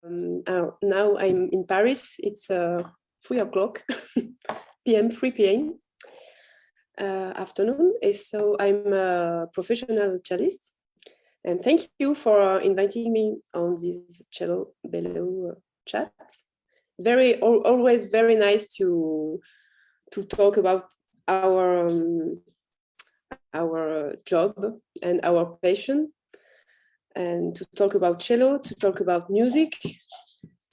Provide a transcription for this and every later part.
Now I'm in Paris. It's 3 o'clock p.m., 3 p.m. Afternoon. And so I'm a professional cellist. And thank you for inviting me on this Cello Below chat. Always very nice to talk about our job and our passion, and to talk about cello, to talk about music,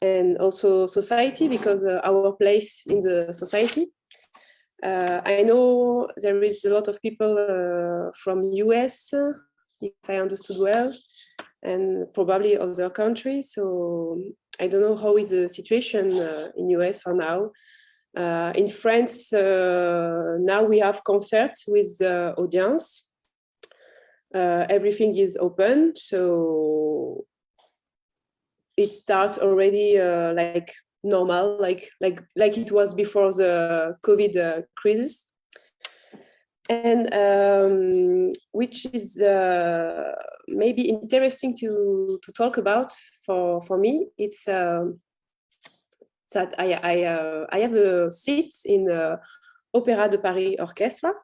and also society, because our place in the society. I know there is a lot of people from US, if I understood well, and probably other countries. So I don't know how is the situation in US for now. In France, now we have concerts with audience. Everything is open, so it starts already like normal, like it was before the COVID crisis. And which is maybe interesting to talk about for me. It's that I have a seat in Opéra de Paris Orchestra,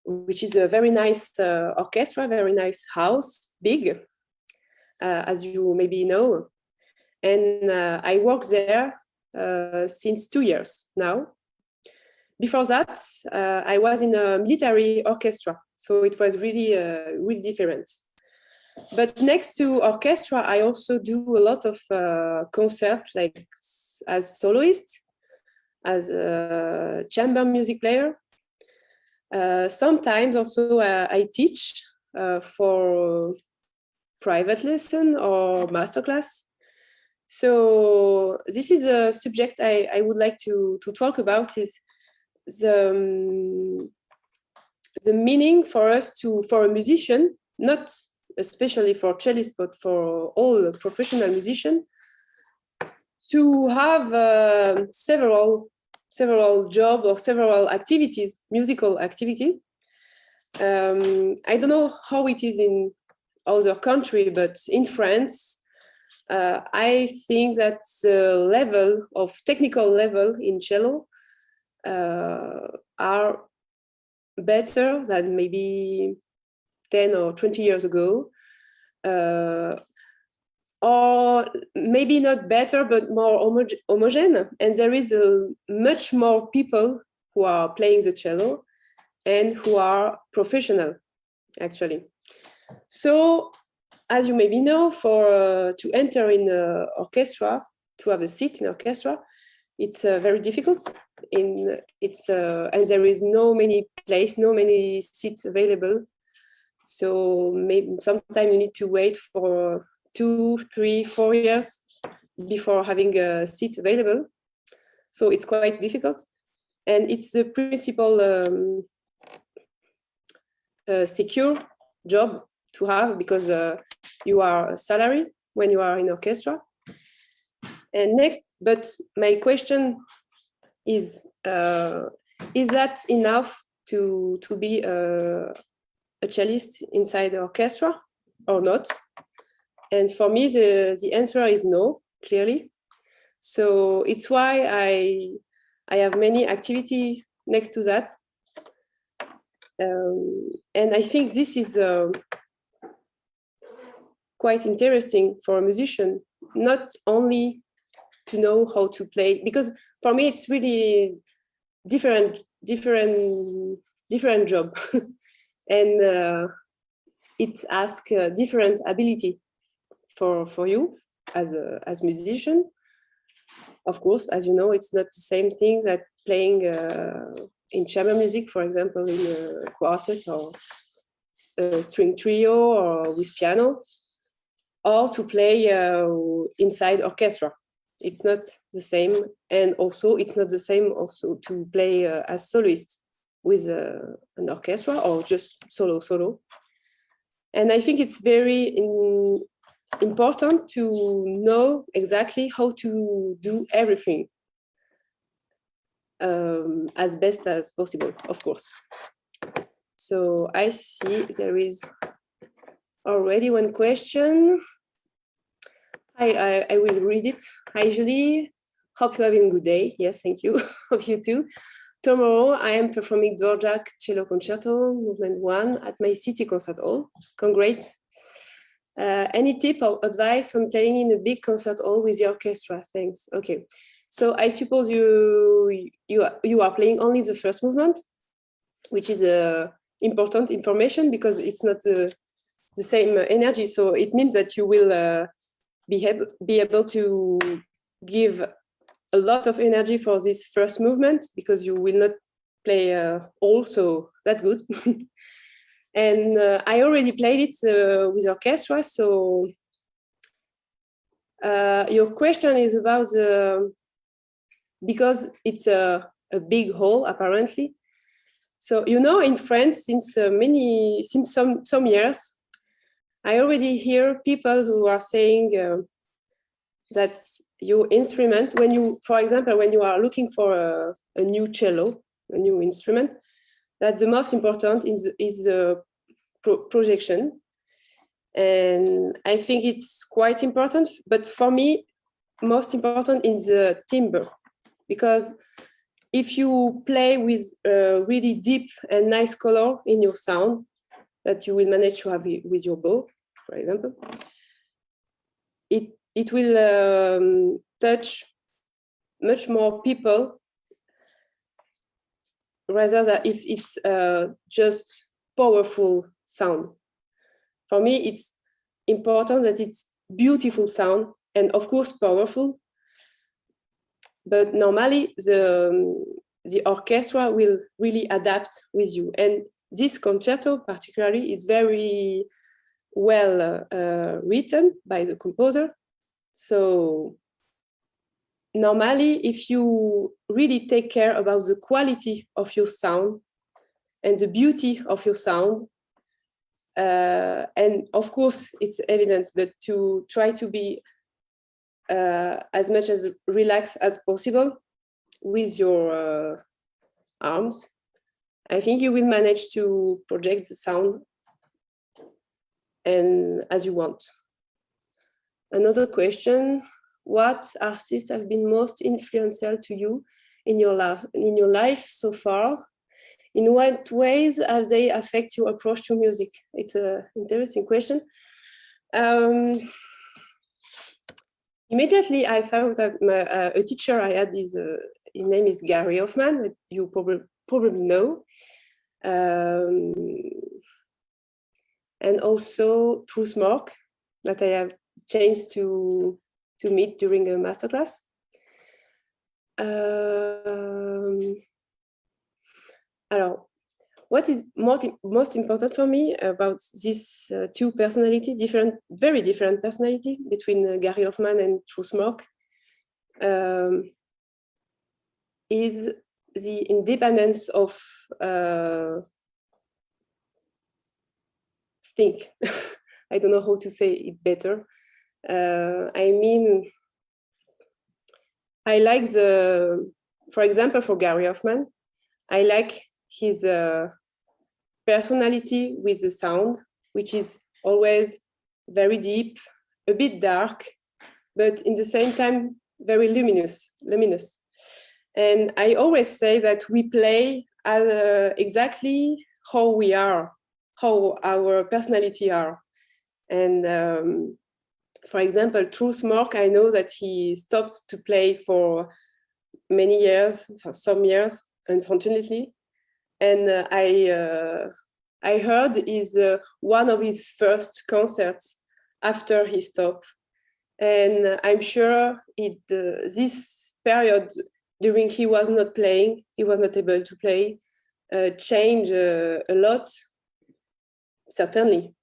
which is a very nice orchestra, very nice house, big, as you maybe know. And I work there since 2 years now. Before that, I was in a military orchestra, so it was really, really different. But next to orchestra, I also do a lot of concerts, like as soloist, as a chamber music player. Sometimes also I teach for private lesson or masterclass. So this is a subject I would like to talk about, is the meaning for us for a musician, not especially for cellists, but for all professional musicians, to have several jobs or several activities, musical activities. I don't know how it is in other countries, but in France, I think that the technical level in cello are better than maybe 10 or 20 years ago, or maybe not better, but more homogeneous. And there is much more people who are playing the cello and who are professional, actually. So, as you maybe know, to enter in an orchestra, to have a seat in orchestra, it's very difficult. And there is no many seats available. So maybe sometimes you need to wait for 2, 3, 4 years before having a seat available. So it's quite difficult. And it's the principal secure job to have, because you are a salary when you are in orchestra. And next, but my question is that enough to be a cellist inside the orchestra or not? And for me, the answer is no, clearly. So it's why I have many activities next to that. And I think this is quite interesting for a musician, not only to know how to play, because for me it's really different job, and it asks different ability for you as musician. Of course, as you know, it's not the same thing that playing in chamber music, for example, in a quartet or a string trio or with piano, or to play inside orchestra. It's not the same. And also it's not the same also to play as soloist with an orchestra or just solo. And I think it's very important to know exactly how to do everything as best as possible, of course. So I see there is already one question. I will read it. Hi, Julie. Hope you're having a good day. Yes, thank you. Hope you too. Tomorrow, I am performing Dvorak Cello Concerto, Movement 1, at my city concert hall. Congrats. Any tip or advice on playing in a big concert hall with the orchestra? Thanks. Okay. So I suppose you are playing only the first movement, which is important information because it's not the same energy. So it means that you will be able to give a lot of energy for this first movement because you will not play all, so that's good. And I already played it with orchestra, so your question is about because it's a big hall apparently. So in France, since some years, I already hear people who are saying that your instrument, for example, when you are looking for a new cello, a new instrument, that the most important is the projection. And I think it's quite important, but for me, most important is the timbre, because if you play with really deep and nice color in your sound that you will manage to have with your bow, for example, it will touch much more people rather than if it's just powerful sound. For me, it's important that it's beautiful sound and of course powerful, but normally the orchestra will really adapt with you. And this concerto particularly is very well written by the composer. So normally, if you really take care about the quality of your sound and the beauty of your sound, and of course it's evidence, but to try to be as much as relaxed as possible with your arms, I think you will manage to project the sound and as you want. Another question: what artists have been most influential to you in your life so far? In what ways have they affected your approach to music? It's an interesting question. Immediately, I thought that a teacher I had his name is Gary Hoffman, that you probably know, and also Truls Mork, that I have chance to meet during a masterclass. What is most important for me about these two personalities, very different personality between Gary Hoffman and Truls Mork, is the independence of Stink. I don't know how to say it better. I mean, I like for example, for Gary Hoffman, I like his personality with the sound, which is always very deep, a bit dark, but in the same time, very luminous. And I always say that we play exactly how we are, how our personality are. And for example, Truls Mork, I know that he stopped to play for many years, for some years, unfortunately. And I heard is one of his first concerts after he stopped. And I'm sure this period during he was not playing, he was not able to play, changed a lot, certainly,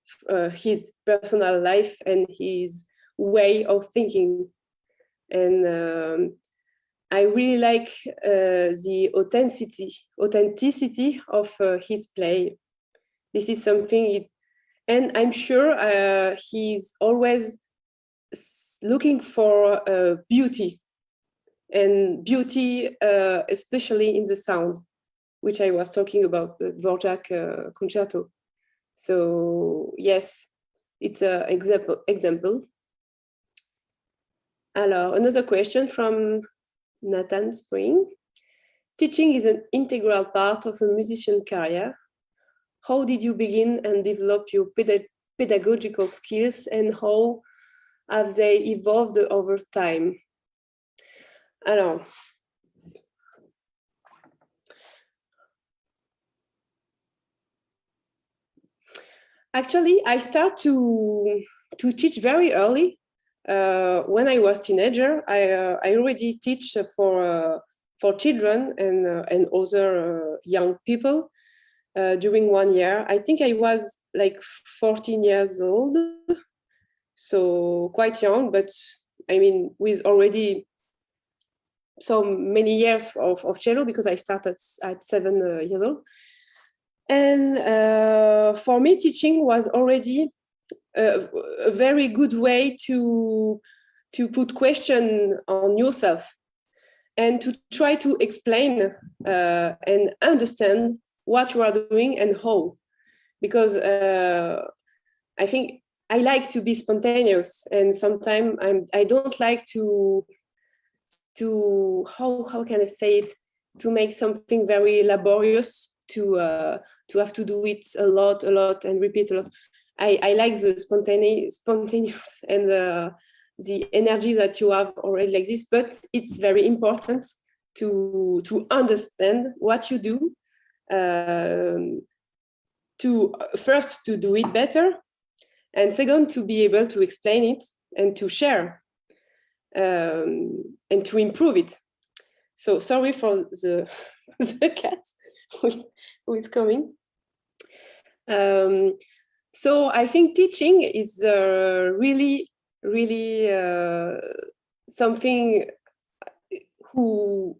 his personal life and his way of thinking. And I really like the authenticity of his play. This is something, and I'm sure he's always looking for beauty, and beauty especially in the sound, which I was talking about, the Dvorak concerto. So yes, it's an example. Alors, another question from Nathan Spring. Teaching is an integral part of a musician career. How did you begin and develop your pedagogical skills, and how have they evolved over time? Alors, actually, I start to teach very early. When I was teenager, I already teach for children and other young people during 1 year. I think I was like 14 years old, so quite young, but I mean, with already so many years of cello, because I started at 7 years old. And for me, teaching was already a very good way to put question on yourself and to try to explain and understand what you are doing and how. Because I think I like to be spontaneous, and sometimes I don't like to how can I say it, to make something very laborious, to have to do it a lot and repeat a lot. I like the spontaneous and the energy that you have already like this, but it's very important to understand what you do, to first to do it better, and second to be able to explain it and to share and to improve it. So sorry for the cat who is coming. So I think teaching is really something who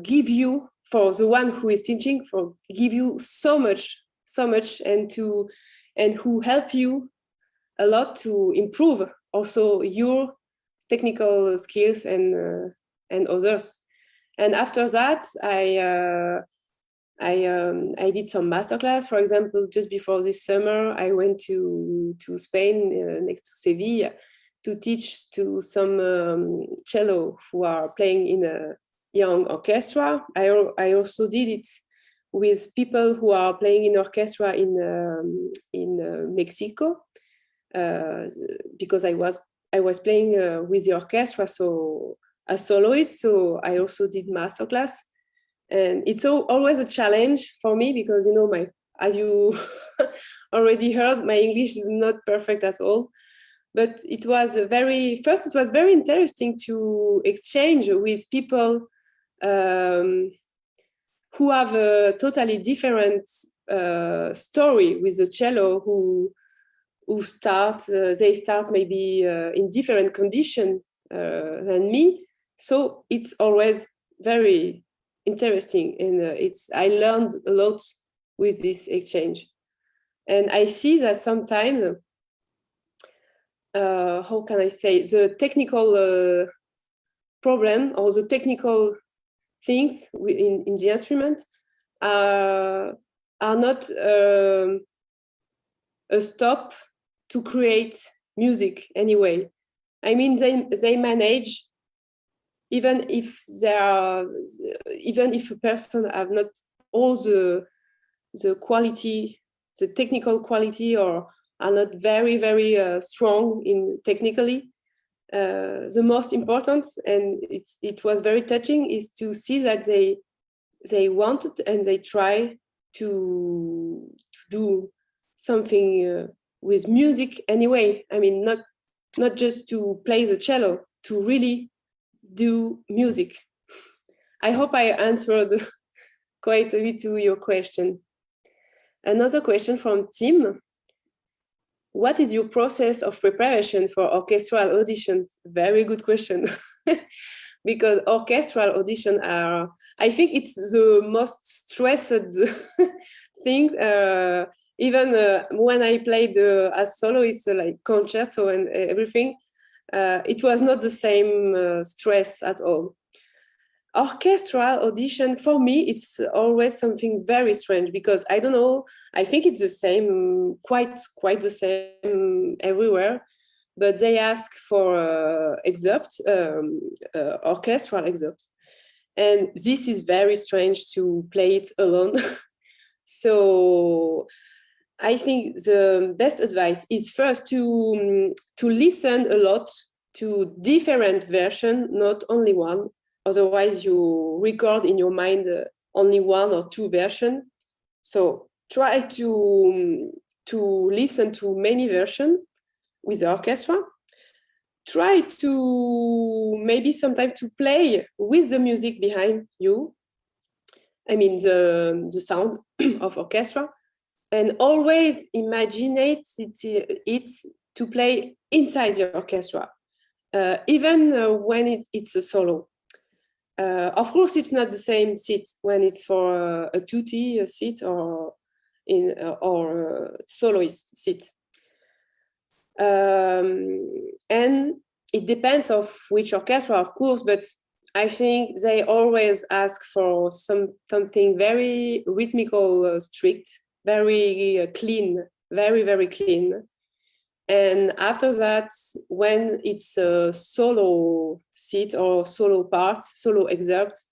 give you, for the one who is teaching, for give you so much, and who help you a lot to improve also your technical skills and others. And after that, I did some masterclass. For example, just before this summer, I went to Spain, next to Sevilla, to teach to some cello who are playing in a young orchestra. I also did it with people who are playing in orchestra in Mexico, because I was playing with the orchestra, so as soloist. So I also did masterclass. And it's always a challenge for me, because, you know, as you already heard, my English is not perfect at all. But it was very interesting to exchange with people who have a totally different story with the cello, who they start maybe in different condition than me. So it's always very interesting, and I learned a lot with this exchange. And I see that sometimes, how can I say, the technical problem or the technical things in the instrument are not a stop to create music anyway. I mean, they manage, even if a person have not all the quality, the technical quality, or are not very strong in technically. The most important, and it was very touching, is to see that they wanted and they try to do something with music anyway. I mean, not just to play the cello, to really do music. I hope I answered quite a bit to your question. Another question from Tim. What is your process of preparation for orchestral auditions? Very good question. Because orchestral auditions are, I think it's the most stressed thing. Even when I played as soloist, like concerto and everything, it was not the same stress at all. Orchestral audition, for me, it's always something very strange, because I don't know, I think it's the same, quite the same everywhere. but they ask for excerpt, orchestral excerpts. And this is very strange to play it alone. So I think the best advice is first to listen a lot to different versions, not only one. Otherwise, you record in your mind only one or two versions. So try to listen to many versions with the orchestra. Try to maybe sometimes to play with the music behind you. I mean the sound of orchestra, and always imagine it to play inside the orchestra, even when it's a solo. Of course, it's not the same seat when it's for a tutti seat or soloist seat. And it depends of which orchestra, of course, but I think they always ask for something very rhythmical, strict, very clean, very, very clean. And after that, when it's a solo seat or solo part, solo excerpt,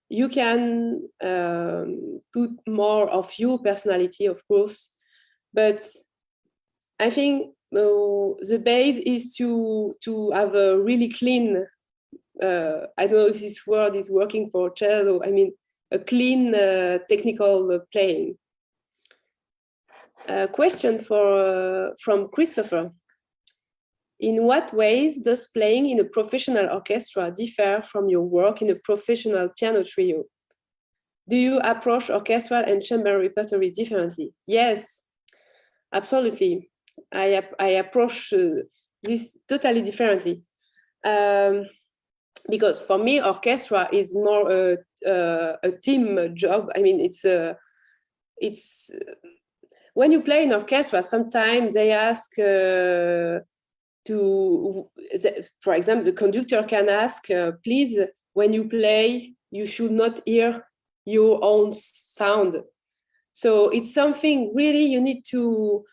you can put more of your personality, of course. But I think the base is to have a really clean, I don't know if this word is working for cello, I mean, a clean technical playing. A question from Christopher. In what ways does playing in a professional orchestra differ from your work in a professional piano trio? Do you approach orchestral and chamber repertory differently? Yes, absolutely. I approach this totally differently. Because for me, orchestra is more a team job. I mean, it's when you play in orchestra, sometimes they ask for example, the conductor can ask, please, when you play, you should not hear your own sound. So it's something really you need to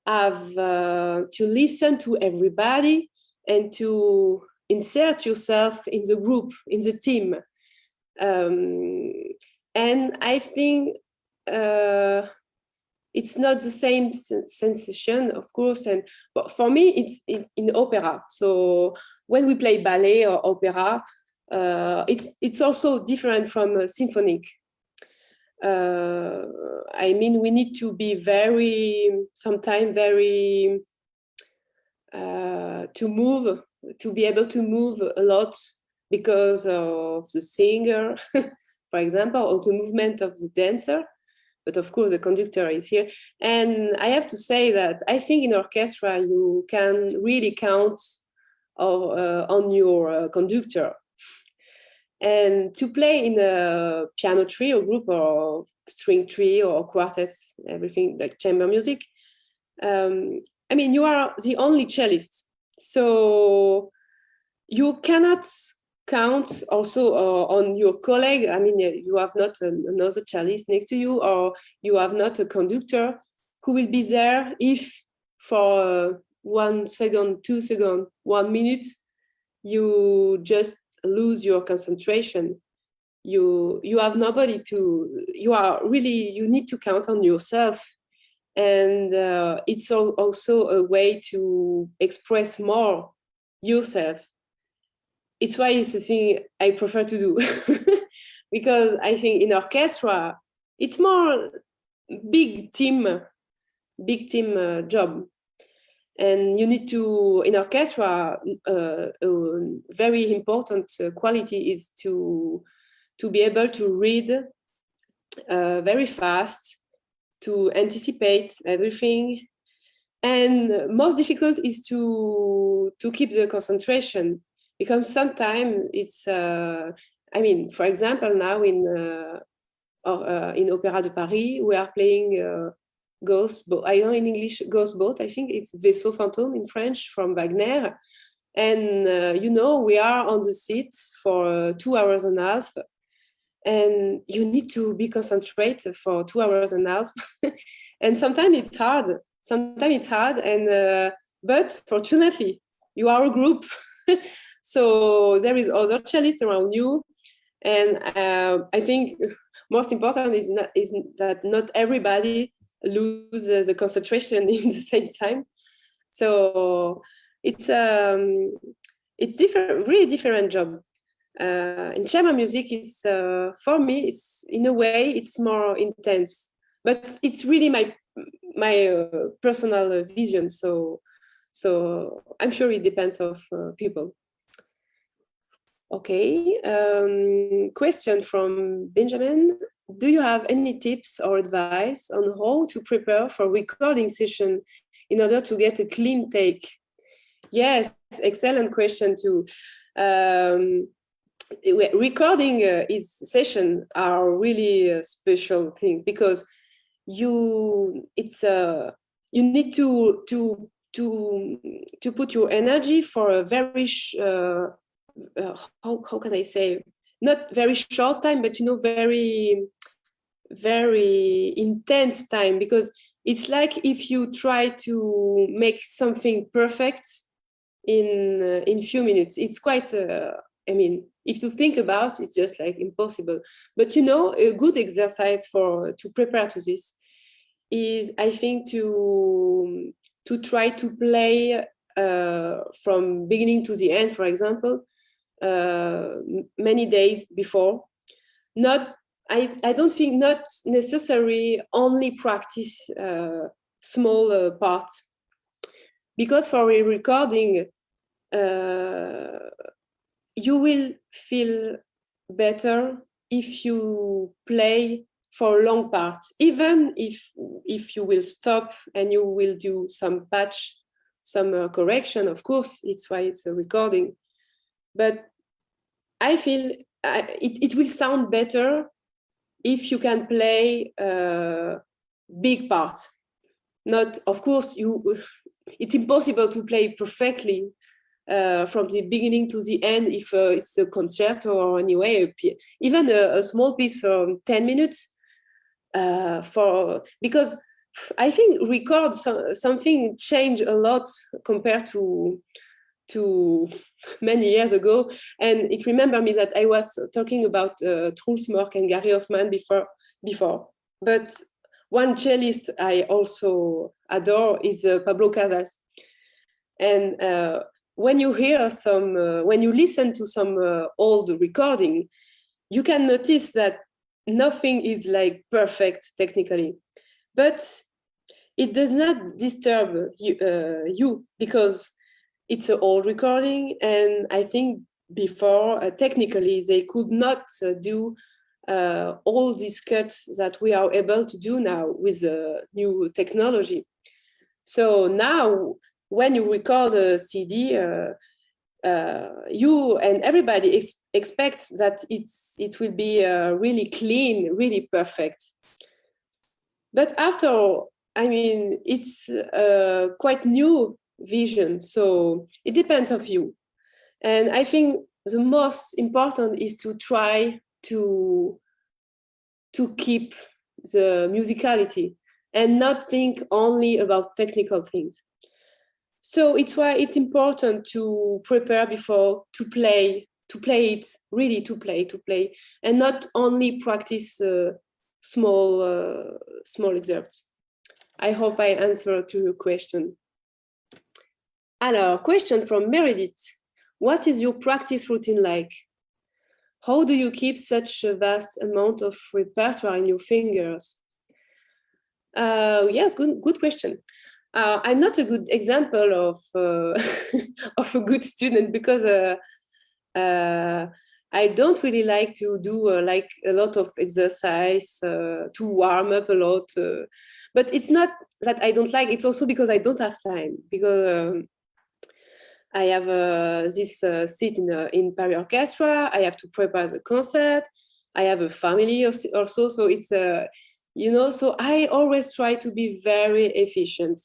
have to listen to everybody and to insert yourself in the group, in the team. And I think it's not the same sensation, of course. But for me, it's in opera. So when we play ballet or opera, it's also different from symphonic. I mean, we need to be sometimes very to be able to move a lot because of the singer, for example, or the movement of the dancer. But of course, the conductor is here. And I have to say that I think in orchestra, you can really count on your conductor. And to play in a piano trio group or string trio or quartets, everything like chamber music, I mean, you are the only cellist. So you cannot count also on your colleague. I mean, you have not another cellist next to you, or you have not a conductor who will be there if for 1 second, 2 seconds, 1 minute, you just lose your concentration. You have nobody you need to count on yourself. And it's also a way to express more yourself. It's why it's a thing I prefer to do. Because I think in orchestra, it's more big team job. And you need to, in orchestra, a very important quality is to be able to read very fast, to anticipate everything. And most difficult is to keep the concentration, because sometimes it's, I mean, for example, now in Opéra de Paris, we are playing Ghost Boat. I know in English, Ghost Boat, I think it's Vaisseau Fantôme in French from Wagner. And, we are on the seat for 2 hours and a half. And you need to be concentrated for 2 hours and a half. And sometimes it's hard. And, but fortunately, you are a group. So there is other cellists around you. And I think most important is that not everybody loses the concentration in the same time. So it's different, really different job. In chamber music, it's for me, it's in a way it's more intense, but it's really my personal vision. So I'm sure it depends of people. Okay, question from Benjamin. Do you have any tips or advice on how to prepare for recording session in order to get a clean take? Yes, excellent question too. Recording session are really special things because you need to put your energy for a very how can I say, not very short time, but very very intense time, because it's like if you try to make something perfect in few minutes, it's quite I mean, if you think about it, it's just like impossible. But a good exercise to prepare to this is, I think, to try to play from beginning to the end, for example, many days before. I don't think not necessary only practice small parts, because for a recording you will feel better if you play for long parts, even if you will stop and you will do some patch, some correction. Of course, it's why it's a recording. But I feel it will sound better if you can play big parts. Not, of course, it's impossible to play perfectly from the beginning to the end if it's a concerto, or anyway, even a small piece for 10 minutes. Because I think record something changed a lot compared to many years ago. And it remembered me that I was talking about Truls Mork and Gary Hoffman before. But one cellist I also adore is Pablo Casals. And when you hear when you listen to some old recording, you can notice that nothing is like perfect technically, but it does not disturb you because it's an old recording. And I think before, technically, they could not do all these cuts that we are able to do now with new technology. So now, when you record a CD, you and everybody expect that it will be really clean, really perfect. But after, I mean, it's quite new vision, so it depends of you. And I think the most important is to try to keep the musicality and not think only about technical things. So it's why it's important to prepare before to play it, really to play, and not only practice small excerpts. I hope I answered to your question. Alors, question from Meredith. What is your practice routine like? How do you keep such a vast amount of repertoire in your fingers? Yes, good question. I'm not a good example of of a good student, because I don't really like to do like a lot of exercise to warm up a lot. But it's not that I don't like, it's also because I don't have time, because I have this seat in Paris Orchestra. I have to prepare the concert. I have a family also, so it's so I always try to be very efficient.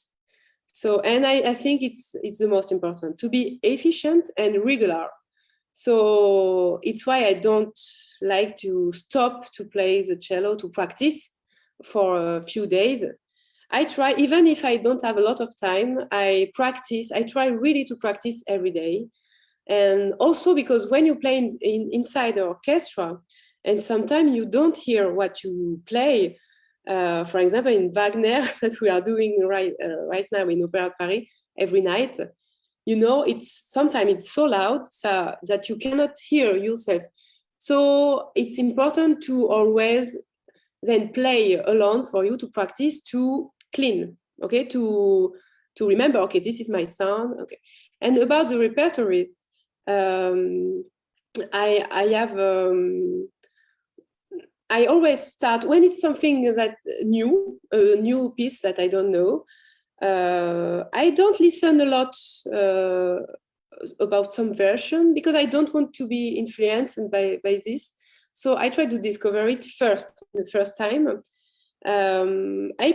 So, and I think it's the most important, to be efficient and regular. So it's why I don't like to stop to play the cello, to practice for a few days. I try, even if I don't have a lot of time, I try really to practice every day. And also because when you play inside the orchestra, and sometimes you don't hear what you play, for example, in Wagner, that we are doing right now in Opéra Paris every night, you know, sometimes it's so loud that you cannot hear yourself. So it's important to always then play alone for you to practice to clean, okay, to remember, okay, this is my sound, okay. And about the repertory, I always start when it's something that a new piece that I don't know. I don't listen a lot about some version because I don't want to be influenced by this. So I try to discover it first, the first time. I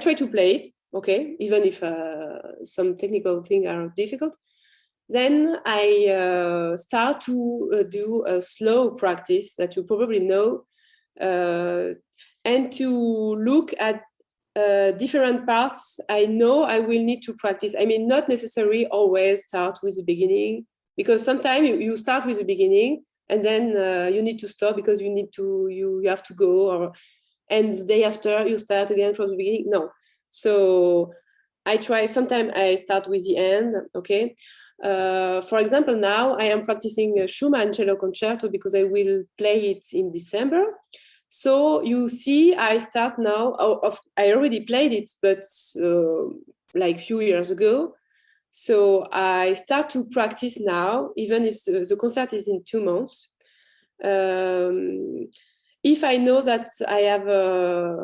try to play it, okay, even if some technical things are difficult. Then I start to do a slow practice that you probably know, and to look at different parts I know I will need to practice. I mean, not necessarily always start with the beginning, because sometimes you start with the beginning and then you need to stop because you have to go, and the day after you start again from the beginning. No. So I try, sometimes I start with the end, okay? For example, now I am practicing a Schumann cello concerto because I will play it in December. So you see, I start now, I already played it, but like a few years ago. So I start to practice now, even if the concert is in 2 months. If I know that I have,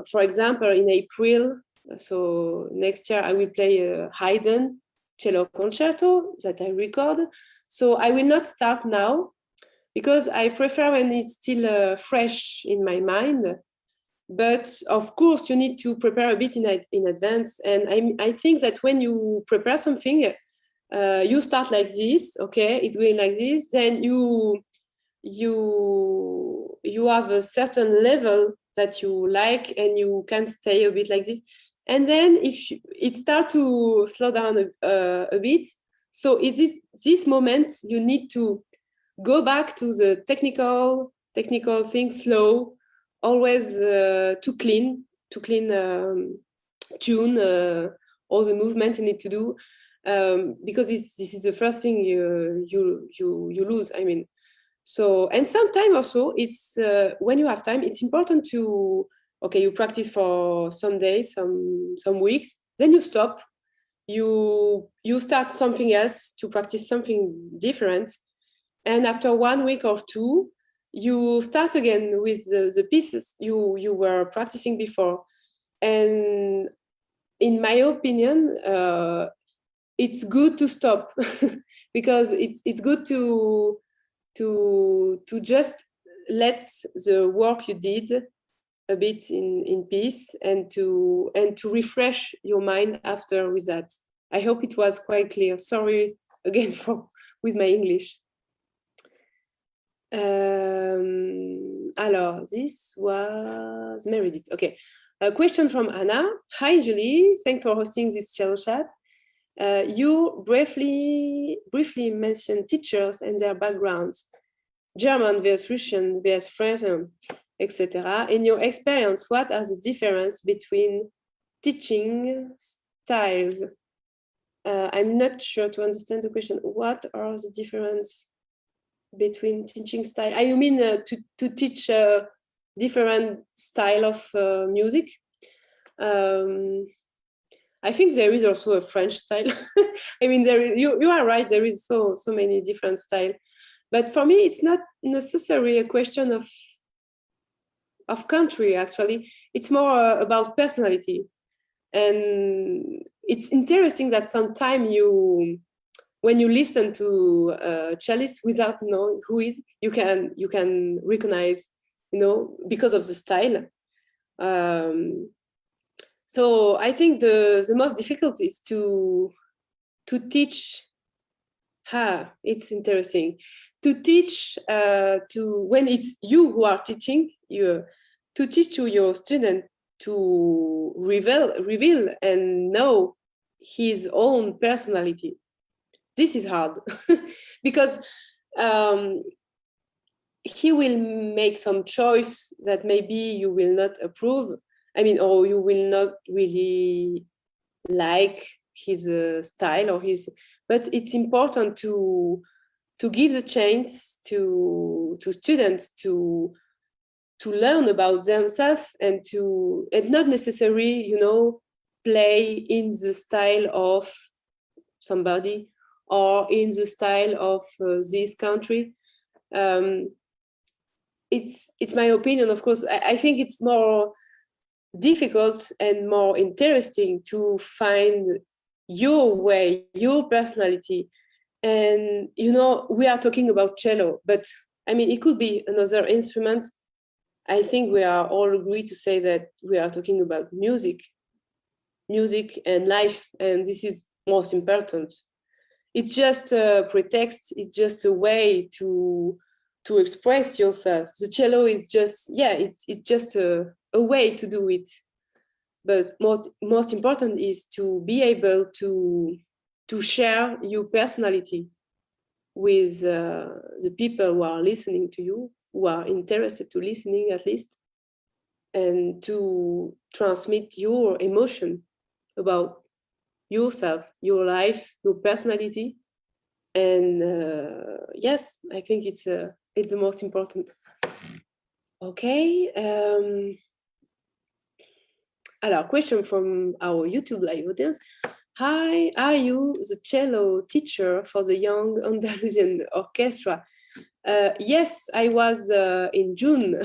for example, in April, so next year I will play a Haydn cello concerto that I record. So I will not start now because I prefer when it's still fresh in my mind. But of course, you need to prepare a bit in advance. And I think that when you prepare something, you start like this, okay, it's going like this, then you have a certain level that you like and you can stay a bit like this. And then if it starts to slow down a bit, so is this moment you need to go back to the technical thing, slow, always to clean tune all the movement you need to do, because this is the first thing you lose. I mean, so, and sometimes also it's when you have time, it's important to, okay, you practice for some days, some weeks, then you stop, you start something else, to practice something different, and after 1 week or 2, you start again with the pieces you were practicing before. And in my opinion, it's good to stop because it's good to just let the work you did a bit in peace, and to refresh your mind after with that. I hope it was quite clear. Sorry again with my English. Alors, this was Meredith. Okay, a question from Anna. Hi, Julie. Thanks for hosting this CelloChat. You briefly mentioned teachers and their backgrounds, German versus Russian versus French, etc. In your experience, what are the differences between teaching styles? I'm not sure to understand the question. What are the differences between teaching style? You mean to teach a different style of music? I think there is also a French style. I mean, you are right. There is so many different styles. But for me, it's not necessarily a question of country. Actually, it's more about personality. And it's interesting that sometimes when you listen to a cellist without knowing who is, you can recognize, because of the style. So I think the most difficult is to teach. It's interesting to teach when it's you who are teaching, to teach to your student to reveal and know his own personality. This is hard because he will make some choice that maybe you will not approve. I mean, or you will not really like his style or his. But it's important to give the chance to students to learn about themselves and not necessarily, you know, play in the style of somebody or in the style of this country. It's my opinion, of course. I think it's more difficult and more interesting to find your way, your personality. And, you know, we are talking about cello, but I mean, it could be another instrument. I think we are all agree to say that we are talking about music and life, and this is most important. It's just a pretext, it's just a way to express yourself. The cello is just, yeah, it's just a way to do it. But most important is to be able to share your personality with the people who are listening to you, who are interested to listening at least, and to transmit your emotion about yourself, your life, your personality. And yes, I think it's the most important. Okay. Alors, question from our YouTube live audience. Hi, are you the cello teacher for the Young Andalusian Orchestra? Yes, I was in June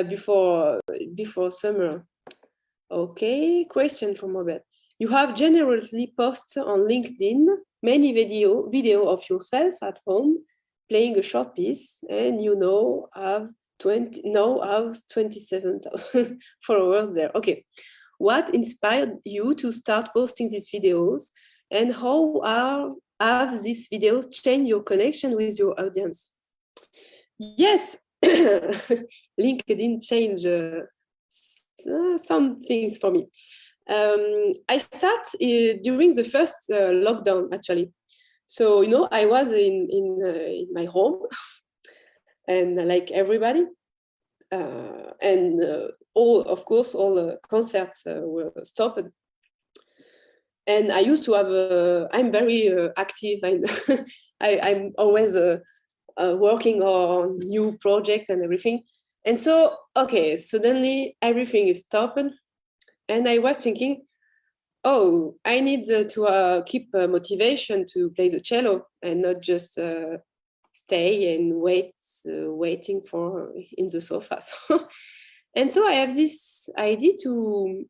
before summer. Okay, question from Robert. You have generously posted on LinkedIn many video of yourself at home playing a short piece, and you know have 27,000 followers there. Okay, what inspired you to start posting these videos, and how have these videos changed your connection with your audience? Yes, LinkedIn changed some things for me. I started during the first lockdown, actually. So, you know, I was in my home, and like everybody, and all the concerts were stopped. And I used to have I'm very active, and I'm always working on new projects and everything. And so, okay, suddenly everything is stopped. And I was thinking, oh, I need to keep motivation to play the cello and not just stay and waiting for in the sofa. And so I have this idea to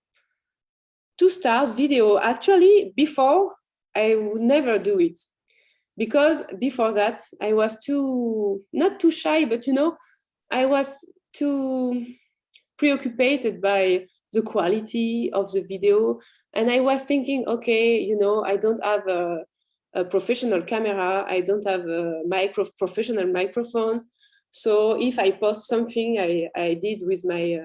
start video. Actually, before I would never do it, because before that I was not too shy, but you know, I was too preoccupied by the quality of the video, and I was thinking, okay, you know, I don't have a professional camera, I don't have a professional microphone, so if I post something I did with my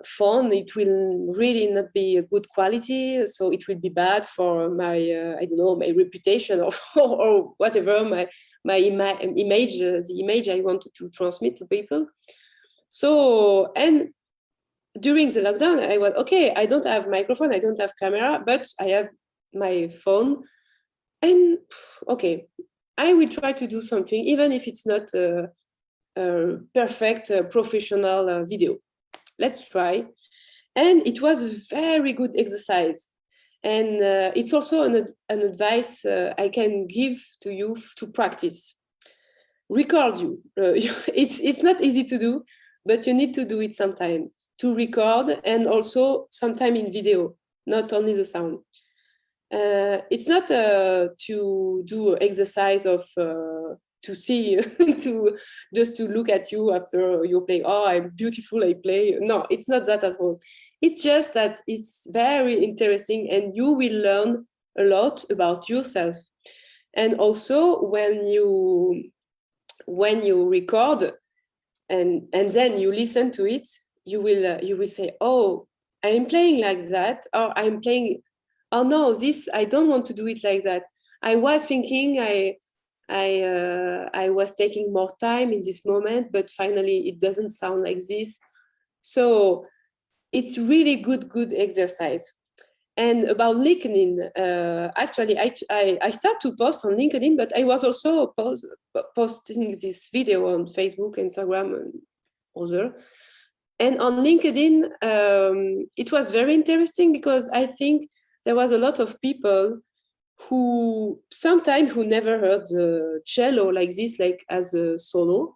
phone, it will really not be a good quality, so it will be bad for my I don't know, my reputation or whatever, my image, the image I wanted to transmit to people. So, and during the lockdown, I was, okay, I don't have microphone, I don't have camera, but I have my phone. And okay, I will try to do something, even if it's not a perfect professional video. Let's try. And it was a very good exercise. And it's also an advice I can give to you to practice. Record you. It's not easy to do, but you need to do it sometime, to record, and also sometime in video, not only the sound. It's not to do exercise of to see to just to look at you after you play. Oh, I'm beautiful, I play. No, it's not that at all. It's just that it's very interesting, and you will learn a lot about yourself. And also when you record, and then you listen to it, you will say, oh, I'm playing like that, or I'm playing, oh no, this, I don't want to do it like that. I was thinking I was taking more time in this moment, but finally it doesn't sound like this. So it's really good exercise. And about LinkedIn, actually, I started to post on LinkedIn, but I was also posting this video on Facebook, Instagram, and other. And on LinkedIn, it was very interesting because I think there was a lot of people who sometimes who never heard the cello like this, like as a solo,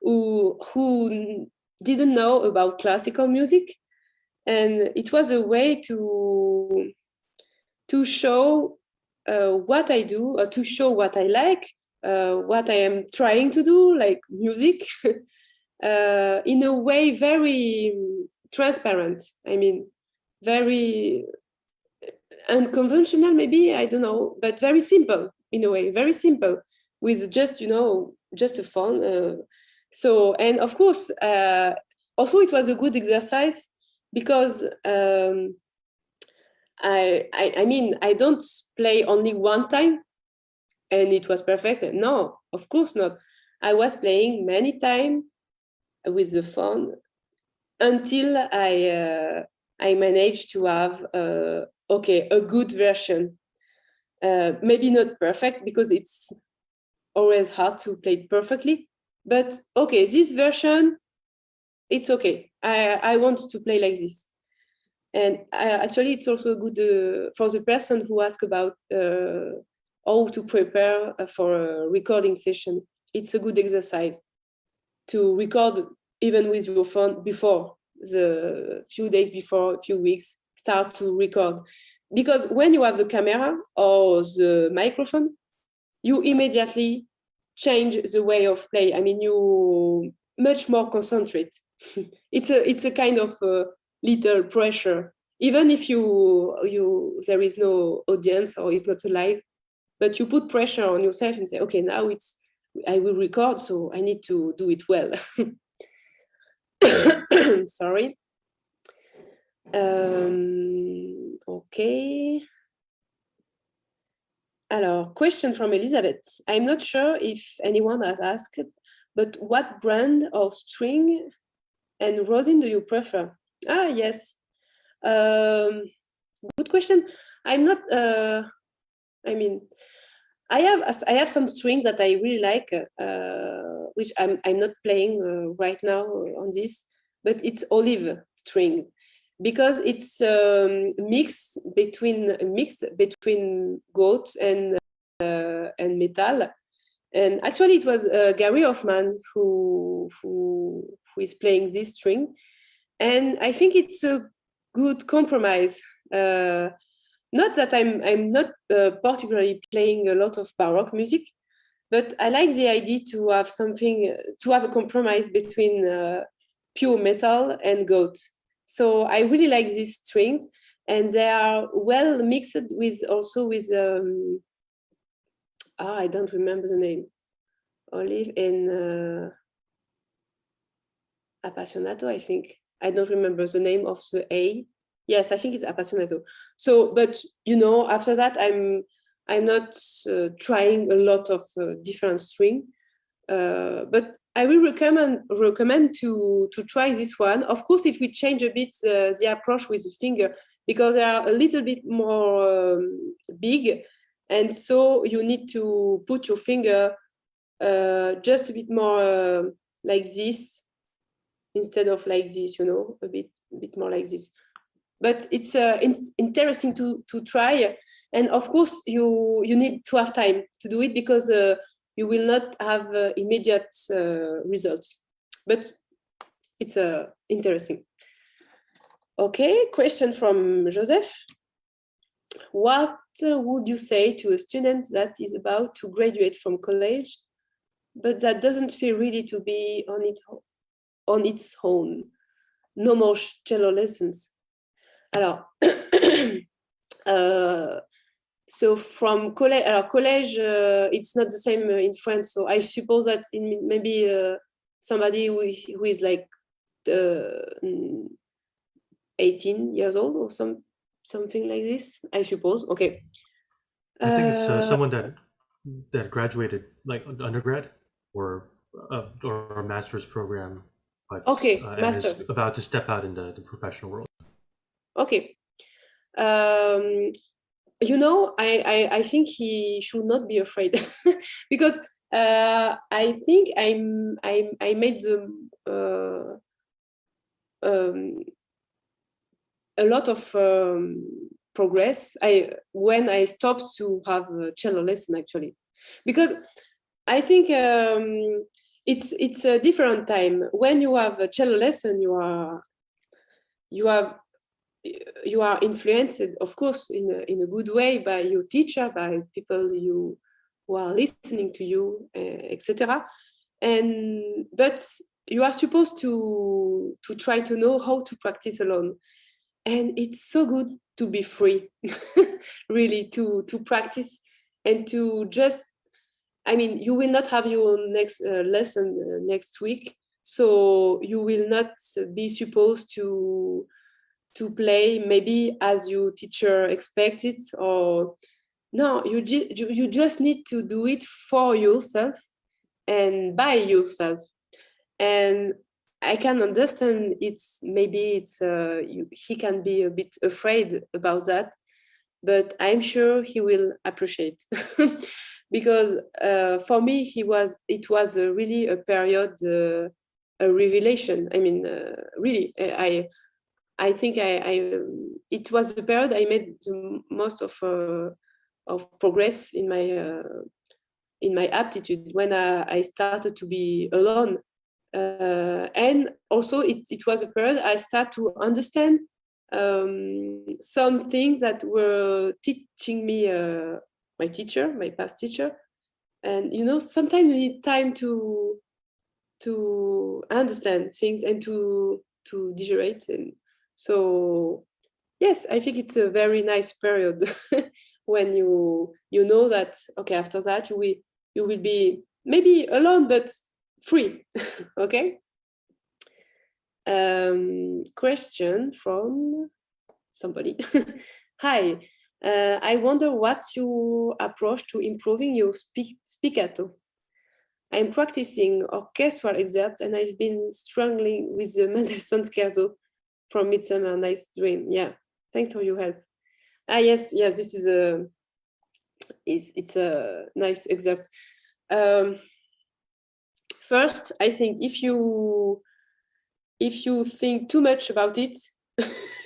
who didn't know about classical music. And it was a way to show what I do, or to show what I like, what I am trying to do, like music, in a way very transparent. I mean, very unconventional, maybe, I don't know, but very simple in a way, very simple, with just, just a phone. So, and of course, also it was a good exercise because I mean, I don't play only one time and it was perfect. No, of course not. I was playing many times with the phone until I managed to have a good version. Maybe not perfect because it's always hard to play perfectly, but okay, this version, it's okay. I want to play like this. And actually, it's also good for the person who asks about how to prepare for a recording session. It's a good exercise to record even with your phone before the few days before, a few weeks, start to record. Because when you have the camera or the microphone, you immediately change the way of play. I mean, you much more concentrate. It's a kind of little pressure, even if there is no audience or it's not live, but you put pressure on yourself and say, okay, now I will record, so I need to do it well. Sorry. Okay. Alors, question from Elisabeth. I'm not sure if anyone has asked, but what brand of string and rosin do you prefer? Ah, yes. Good question. I'm not, I mean, I have some strings that I really like, which I'm not playing right now on this, but it's olive string because it's mix between goat and metal. And actually, it was Gary Hoffman who is playing this string, and I think it's a good compromise. Not that I'm not particularly playing a lot of Baroque music, but I like the idea to have a compromise between pure metal and goat. So I really like these strings, and they are well mixed with I don't remember the name, olive and appassionato, I think. I don't remember the name of the A. Yes, I think it's appassionato. So, but after that, I'm not trying a lot of different string, but I will recommend to try this one. Of course, it will change a bit the approach with the finger because they are a little bit more big, and so you need to put your finger just a bit more like this instead of like this, a bit more like this. But it's interesting to try, and of course you need to have time to do it because you will not have immediate results. But it's interesting. Okay, question from Joseph. What would you say to a student that is about to graduate from college, but that doesn't feel ready to be on its own? No more cello lessons. Alors, so from college, it's not the same in France. So I suppose that in maybe somebody who is like 18 years old or something like this, I suppose. Okay. I think it's someone that graduated like undergrad or a master's program, but okay, and master. is about to step out in the professional world. Okay. You know, I think he should not be afraid because I think I made a lot of progress when I stopped to have a cello lesson, actually, because I think it's a different time. When you have a cello lesson, you are influenced, of course, in a good way by your teacher, by people who are listening to you, etc. But you are supposed to try to know how to practice alone, and it's so good to be free, really, to practice and to just. I mean, you will not have your next lesson next week, so you will not be supposed to play maybe as your teacher expected, or no, you just need to do it for yourself and by yourself. And I can understand he can be a bit afraid about that, but I'm sure he will appreciate because for me it was really a period, a revelation. I mean, really, I think it was the period I made the most of progress in my aptitude, when I started to be alone, and also it was a period I started to understand some things that were teaching me my past teacher, and you know, sometimes you need time to understand things and to digest. And so, yes, I think it's a very nice period when you know that, okay, after that you will be maybe alone but free. Okay. Question from somebody. Hi, I wonder what's your approach to improving your spiccato. I'm practicing orchestral excerpt and I've been struggling with the Mendelssohn Scherzo from Midsummer Night's Dream. Yeah, thanks for your help. Yes, this is it's a nice excerpt. First, I think if you think too much about it,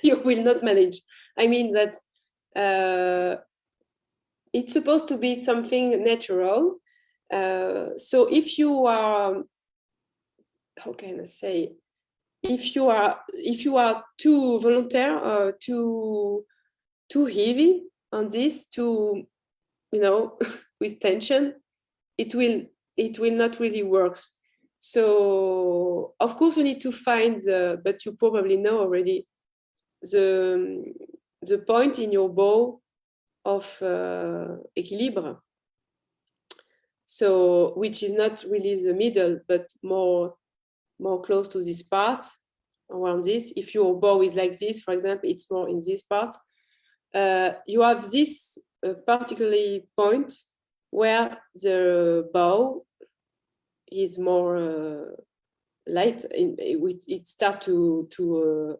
you will not manage. I mean that it's supposed to be something natural. So if you are, how can I say, if you are too volunteer or too heavy on this, too, you know, with tension, it will not really work. So of course you need to find but you probably know already, the point in your bow of équilibre. So which is not really the middle, but more close to this part, around this. If your bow is like this, for example, it's more in this part. You have this particularly point where the bow is more light, it starts to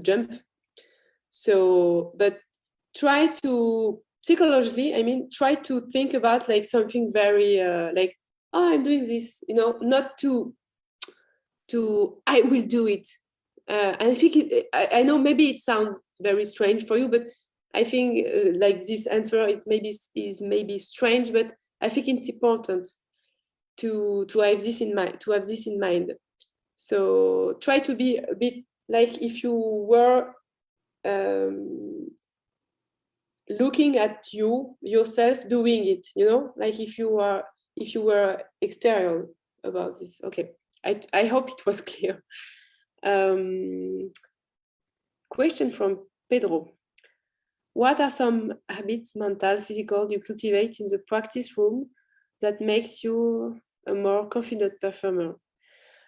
jump. So, but try to psychologically, I mean, try to think about like something very like, oh, I'm doing this, you know, not to I will do it. And I think I know maybe it sounds very strange for you, but I think like this answer, it is maybe strange, but I think it's important to have this in mind. So try to be a bit like if you were looking at yourself doing it, you know, like if you were exterior about this. Okay, I hope it was clear. Question from Pedro. What are some habits, mental, physical, you cultivate in the practice room that makes you a more confident performer?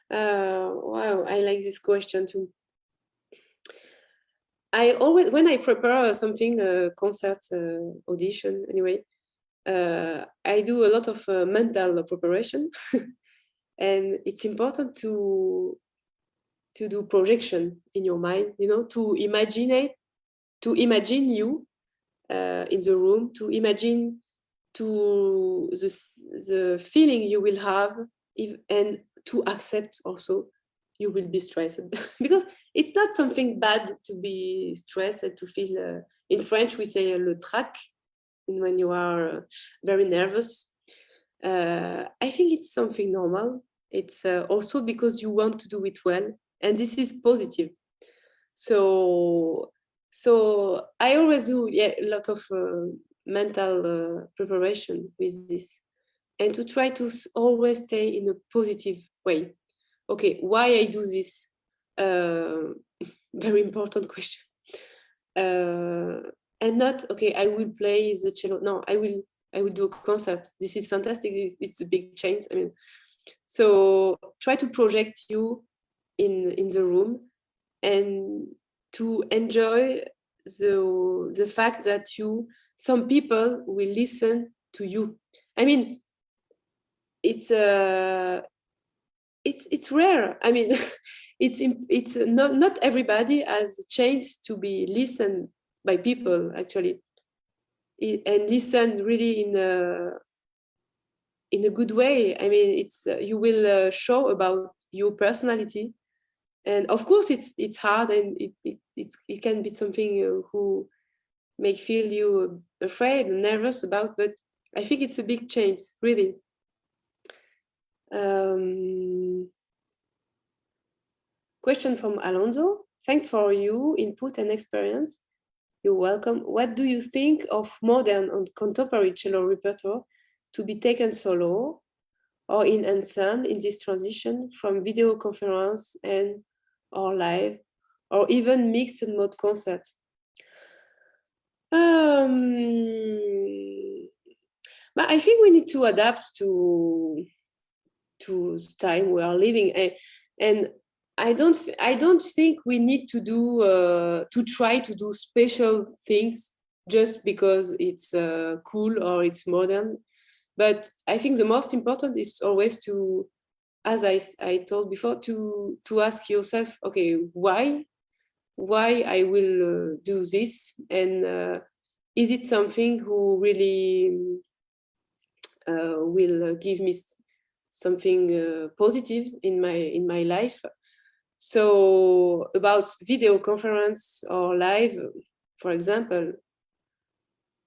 Wow, I like this question too. I always, when I prepare something, a concert audition anyway, I do a lot of mental preparation, and it's important to do projection in your mind, you know, to imagine you in the room, to imagine to the feeling you will have, and to accept also you will be stressed because it's not something bad to be stressed and to feel. In French, we say le trac, when you are very nervous. I think it's something normal. It's also because you want to do it well, and this is positive. So I always do a lot of mental preparation with this, and to try to always stay in a positive way. Okay, why I do this? Very important question. And not, okay, I will play the cello. No, I will do a concert. This is fantastic. It's a big change. I mean, so try to project you in the room, and to enjoy the fact that some people will listen to you. I mean, it's rare. I mean, it's not everybody has a chance to be listened by people actually, and listen really in a good way. I mean, it's you will show about your personality, and of course it's hard, and it can be something who make feel you afraid and nervous about, but I think it's a big change, really. Question from Alonso. Thanks for your input and experience. You're welcome. What do you think of modern and contemporary cello repertoire to be taken solo or in ensemble in this transition from video conference and or live, or even mixed and mode concerts? But I think we need to adapt to the time we are living, and I don't think we need to do to try to do special things just because it's cool or it's modern. But I think the most important is always to, as I told before, to ask yourself, okay, why I will do this, and is it something who really will give me something positive in my life? So about video conference or live, for example,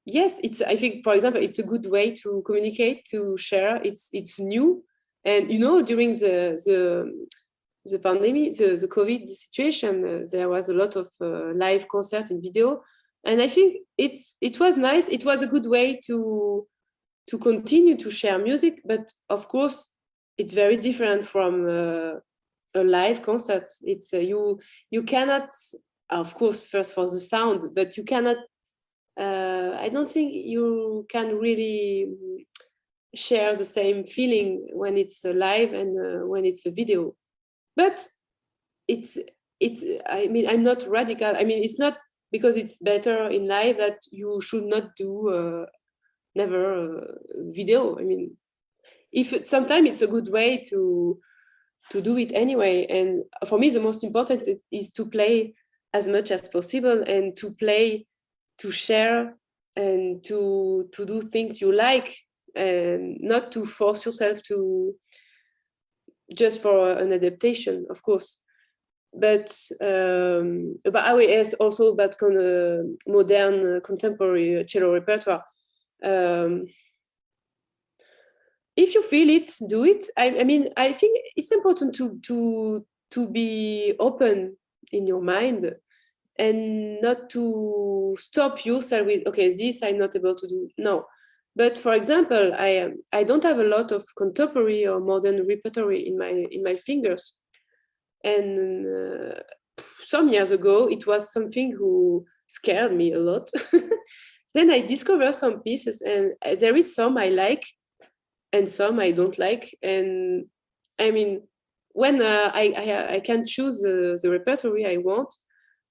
yes, I think, for example, it's a good way to communicate, to share. It's new, and you know, during the pandemic, the COVID situation, there was a lot of live concert in video, and I think it was nice. It was a good way to continue to share music, but of course, it's very different from a live concert. It's you cannot, of course, first for the sound, but you cannot. I don't think you can really share the same feeling when it's live and when it's a video. But it's. I mean, I'm not radical. I mean, it's not because it's better in live that you should not do never video. I mean, sometimes it's a good way to do it anyway. And for me, the most important is to play as much as possible, and to play, to share, and to do things you like, and not to force yourself to just for an adaptation, of course. But AOS also about modern contemporary cello repertoire. If you feel it, do it. I mean, I think it's important to be open in your mind, and not to stop yourself with, okay, this I'm not able to do. No. But for example, I don't have a lot of contemporary or modern repertoire in my fingers. And some years ago, it was something who scared me a lot. Then I discovered some pieces, and there is some I like and some I don't like. And I mean, when I can choose the repertory I want,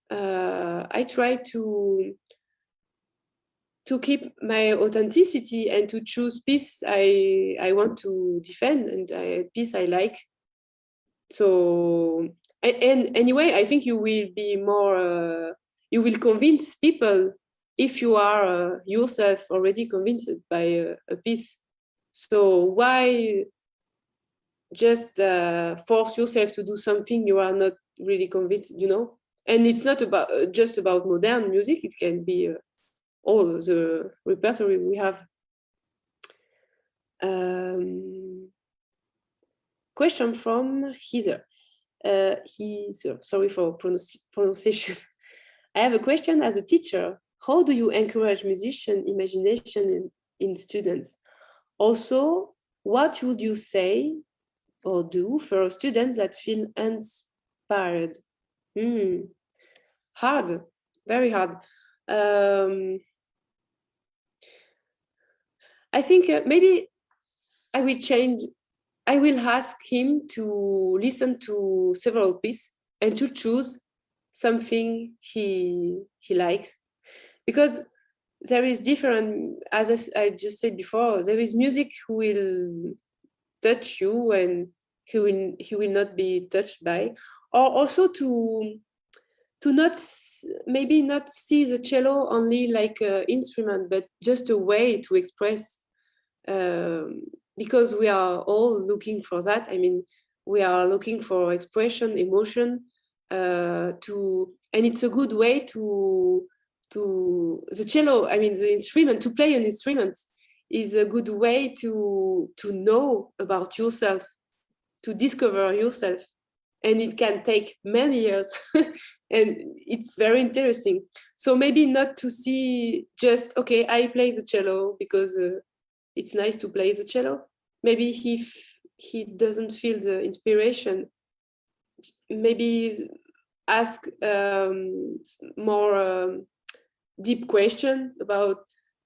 I try to keep my authenticity and to choose piece I want to defend and piece I like. So, and anyway, I think you will be more, you will convince people if you are yourself already convinced by a piece. So why just force yourself to do something you are not really convinced, you know? And it's not about just about modern music. It can be all the repertory we have. Question from Heather. Heather, sorry for pronunciation. I have a question as a teacher. How do you encourage musician imagination in students? Also, what would you say or do for students that feel inspired? Hard, very hard. I think maybe I will ask him to listen to several pieces and to choose something he likes, because there is different, as I just said before, there is music who will touch you and he will not be touched by, or also to not maybe not see the cello only like an instrument, but just a way to express, because we are all looking for that. I mean, we are looking for expression, emotion, and it's a good way to the cello. I mean, the instrument, to play an instrument is a good way to know about yourself, to discover yourself, and it can take many years, and it's very interesting. So maybe not to see just, okay, I play the cello because it's nice to play the cello. Maybe if he doesn't feel the inspiration, maybe ask more deep question about,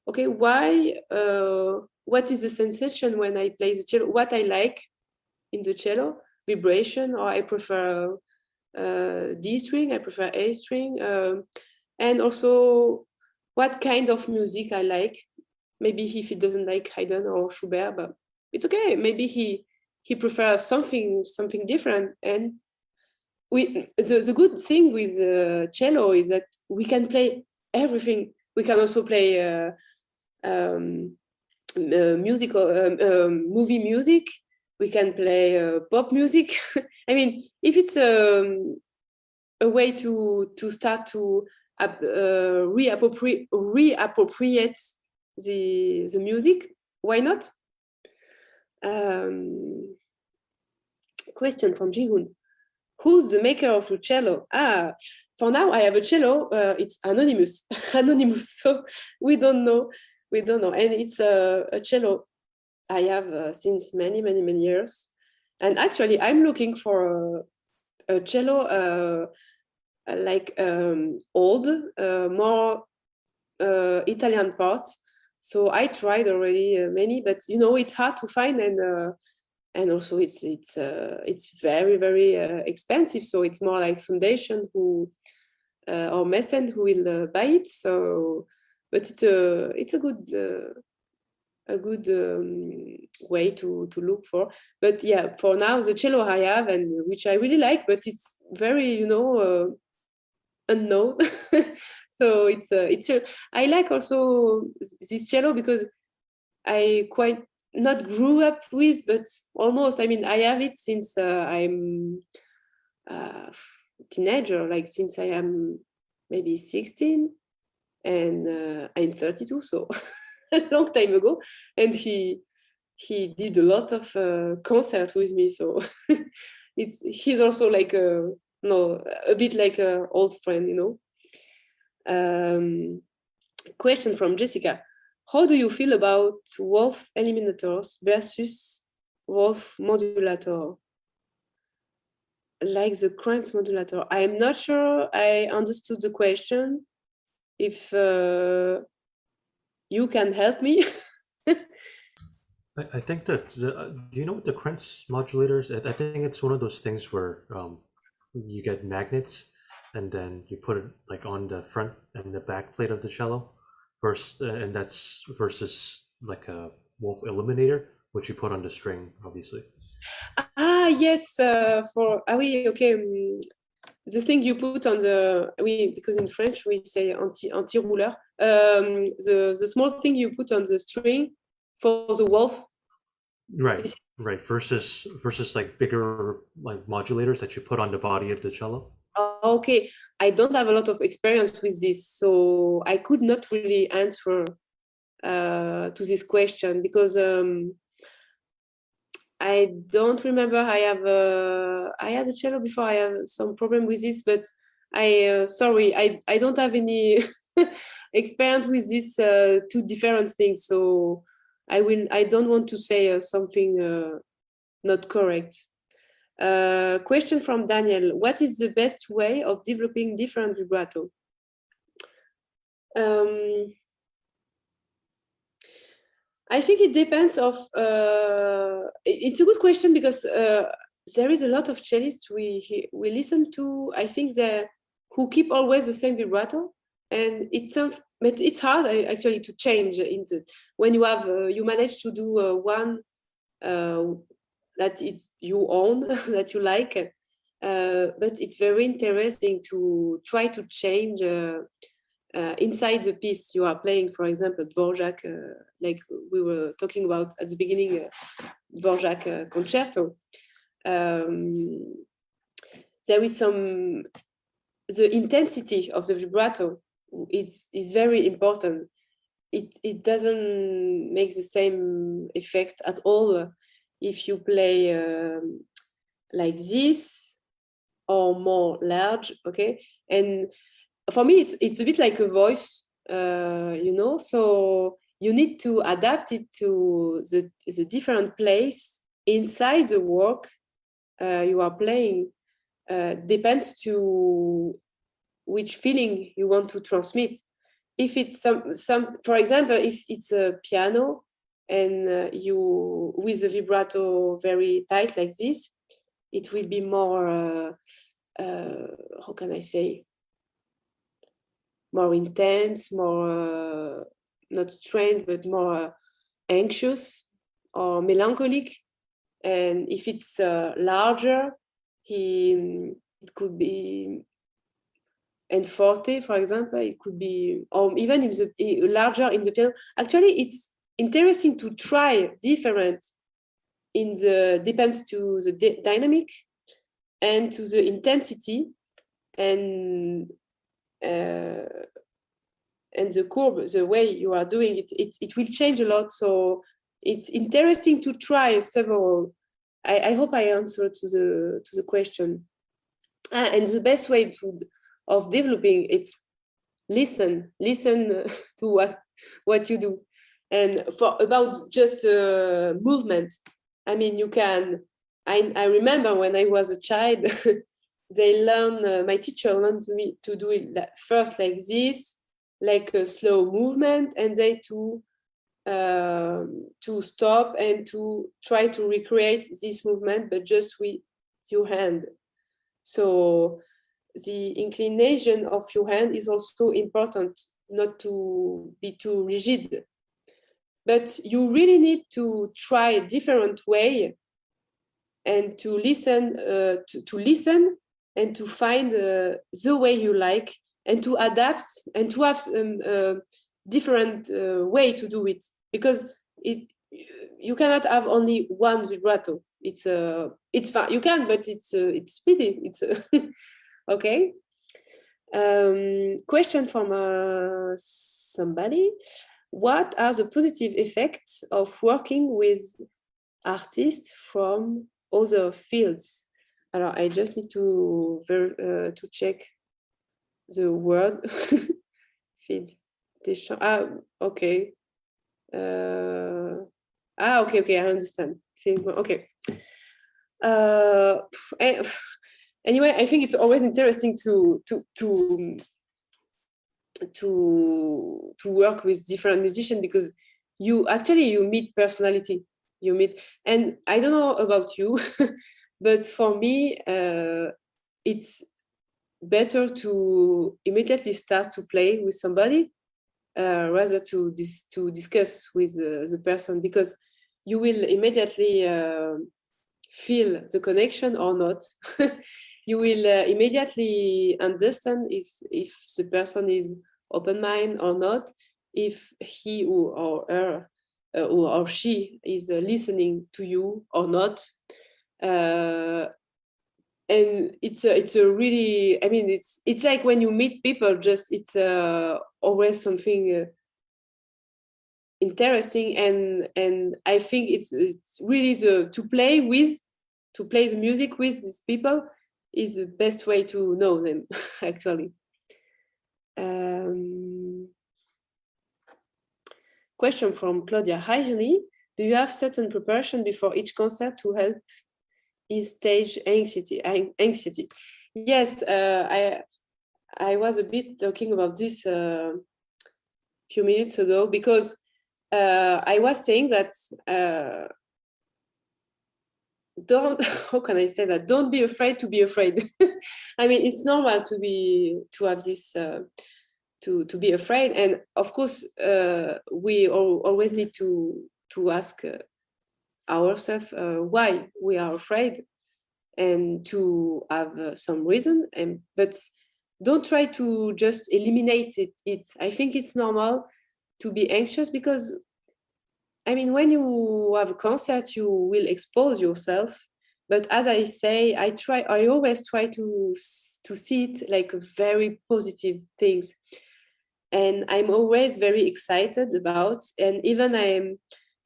okay, why, what is the sensation when I play the cello, what I like in the cello, vibration, or I prefer D string, I prefer A string, and also what kind of music I like. Maybe if he doesn't like Haydn or Schubert, but it's okay. Maybe he prefers something different. And the good thing with cello is that we can play everything. We can also play musical movie music. We can play pop music. I mean, if it's a way to start to reappropriate the music, why not? Question from Jihoon. Who's the maker of the cello? For now, I have a cello. It's anonymous. So we don't know. And it's a cello I have since many years. And actually, I'm looking for a cello like old, more Italian parts. So I tried already many, but you know, it's hard to find, and also it's very expensive. So it's more like foundation who or mecen who will buy it. So, but it's a good way to look for. But yeah, for now, the cello I have, and which I really like, but it's very, you know, unknown. So I like also this cello because I quite not grew up with, but almost. I mean, I have it since I'm a teenager, like since I am maybe 16, and I'm 32, so a long time ago. And he did a lot of concerts with me, so he's also like a bit like an old friend, you know. Question from Jessica. How do you feel about Wolf eliminators versus Wolf modulator? Like the Kranz modulator. I am not sure I understood the question. If you can help me. I think that do you know what the Krentz modulators? I think it's one of those things where you get magnets and then you put it like on the front and the back plate of the cello first, and that's versus like a Wolf eliminator, which you put on the string, obviously. Ah, yes, for oui, okay. The thing you put on the because in French we say anti-rouleur. The small thing you put on the string for the wolf. Right, right. Versus like bigger like modulators that you put on the body of the cello. Okay, I don't have a lot of experience with this, so I could not really answer to this question because I don't remember. I had a cello before. I have some problem with this, but sorry, I don't have any experience with these two different things. So I don't want to say something not correct. Question from Daniel: what is the best way of developing different vibrato? I think it depends of. It's a good question because there is a lot of cellists we listen to. I think that who keep always the same vibrato, and it's hard actually to change when you have you manage to do one that is you own that you like, but it's very interesting to try to change. Inside the piece you are playing, for example, Dvorak, like we were talking about at the beginning, Dvorak concerto. There is the intensity of the vibrato is very important. It doesn't make the same effect at all if you play like this or more large, okay? And for me, it's a bit like a voice, so you need to adapt it to the different place inside the work you are playing. Depends to which feeling you want to transmit. If it's some for example, if it's a piano and you with the vibrato very tight like this, it will be more how can I say, more intense, more not strange, but more anxious or melancholic. And if it's larger, it could be, and forte, for example, it could be, or even if the larger in the piano. Actually, it's interesting to try different depends to the dynamic and to the intensity and the curve, the way you are doing it, it will change a lot. So it's interesting to try several. I hope I answered to the question. And the best way of developing it's listen to what you do. And for about just movement, I mean, you can. I remember when I was a child, my teacher learned to do it first like this, like a slow movement, and then to stop and to try to recreate this movement, but just with your hand. So the inclination of your hand is also important, not to be too rigid. But you really need to try a different way and to listen, to listen and to find the way you like, and to adapt and to have different way to do it, because you cannot have only one vibrato. It's fine, you can, but it's speedy. It's okay. Question from somebody: what are the positive effects of working with artists from other fields? Alors, I just need to check the word. Feed. Okay. Okay, I understand. Okay. Anyway, I think it's always interesting to work with different musicians, because you meet personality. you meet. And I don't know about you, but for me, it's better to immediately start to play with somebody rather to discuss with the person, because you will immediately feel the connection or not. You will immediately understand if the person is open-minded or not, if he or her or she is listening to you or not. And it's a really, I mean, it's like when you meet people, just it's always something interesting, and I think it's really to play the music with these people is the best way to know them. Actually. Question from Claudia. Hi Julie, do you have certain preparation before each concert to help ease stage anxiety? Yes, I was a bit talking about this a few minutes ago, because I was saying that how can I say that? Don't be afraid to be afraid. I mean, it's normal to have this to be afraid, and of course we always need to ask ourselves why we are afraid, and to have some reason. But don't try to just eliminate it. I think it's normal to be anxious, because I mean, when you have a concert, you will expose yourself. But as I say, I always try to see it like a very positive things. And I'm always very excited about, and even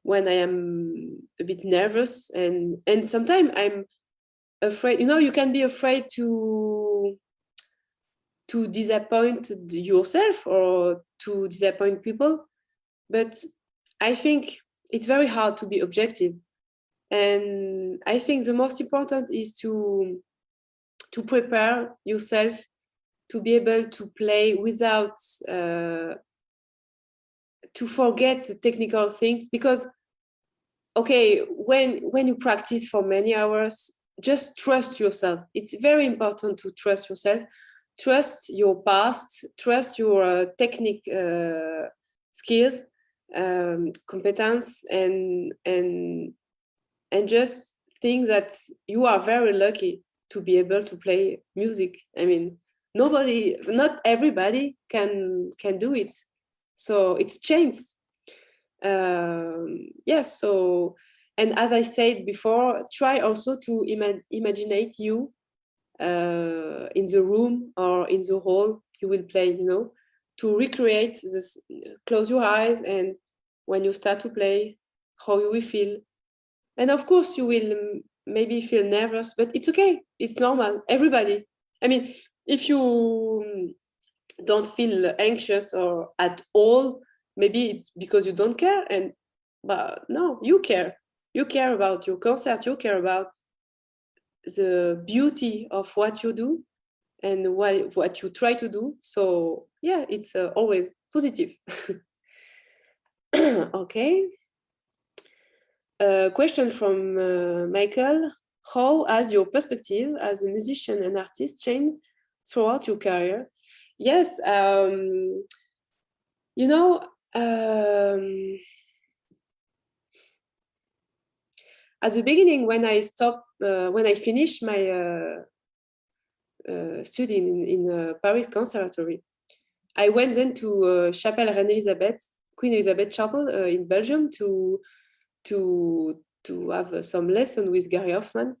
when I am a bit nervous, and sometimes I'm afraid, you can be afraid to disappoint yourself or to disappoint people. But I think it's very hard to be objective. And I think the most important is to prepare yourself to be able to play without to forget the technical things. Because, okay, when you practice for many hours, just trust yourself. It's very important to trust yourself. Trust your past, trust your technique skills, competence, and just think that you are very lucky to be able to play music. I mean, not everybody can do it, so it's chance. Yes. So, and as I said before, try also to imagine you in the room or in the hall you will play, to recreate this. Close your eyes, and when you start to play, how you will feel. And of course you will maybe feel nervous, but it's okay, it's normal. Everybody, I mean, if you don't feel anxious or at all, maybe it's because you don't care. But no, you care about your concert, you care about the beauty of what you do and what you try to do. So yeah, it's always positive. Okay. Question from Michael. How has your perspective as a musician and artist changed throughout your career? Yes, at the beginning, when I finished my study in Paris Conservatoire, I went then to Chapelle Queen Elisabeth Chapelle in Belgium to have some lesson with Gary Hoffman.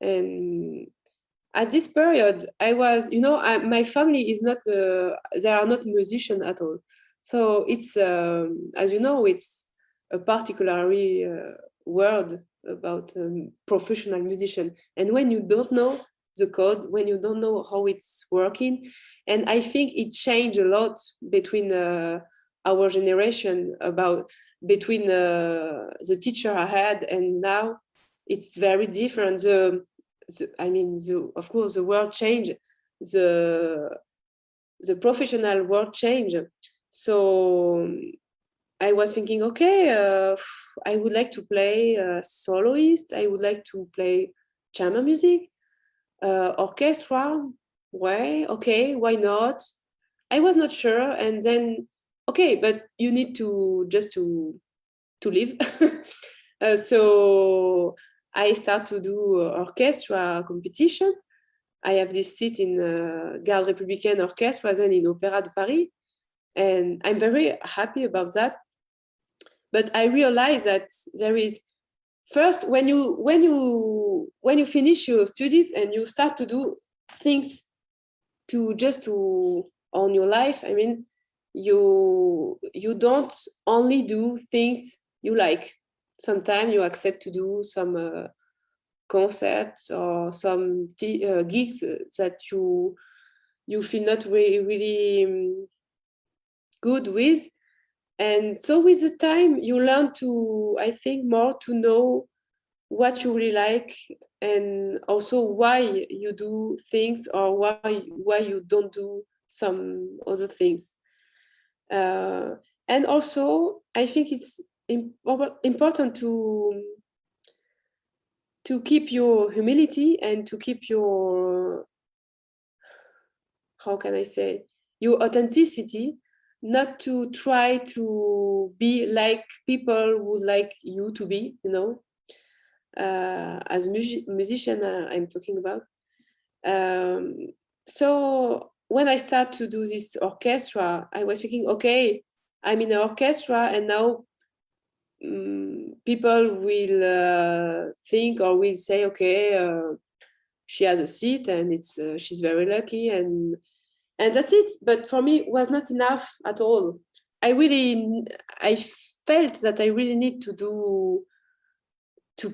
And at this period, I was, my family is not, they are not musicians at all. So it's, as you know, it's a particularly word about professional musician. And when you don't know the code, when you don't know how it's working, and I think it changed a lot between our generation, between the teacher I had and now. It's very different. Of course, the world changed, the professional world changed. So I was thinking, okay, I would like to play soloist. I would like to play chamber music, orchestra. Why? Okay, why not? I was not sure, and then okay, but you need to just to live. So I start to do orchestra competition. I have this seat in Garde Républicaine Orchestra, then in Opéra de Paris, and I'm very happy about that. But I realize that there is first when you finish your studies and you start to do things to just to on your life. I mean, you don't only do things you like. Sometimes you accept to do some concerts or some gigs that you feel not really good with. And so with the time, you learn to, I think, more to know what you really like and also why you do things or why you don't do some other things. And also, I think it's important to keep your humility and to keep your, how can I say, your authenticity, not to try to be like people would like you to be, you know, as musician I'm talking about. So when I start to do this orchestra, I was thinking, okay, I'm in an orchestra and now people will think or will say, okay, she has a seat and it's she's very lucky and that's it. But for me, it was not enough at all. I felt that I really need to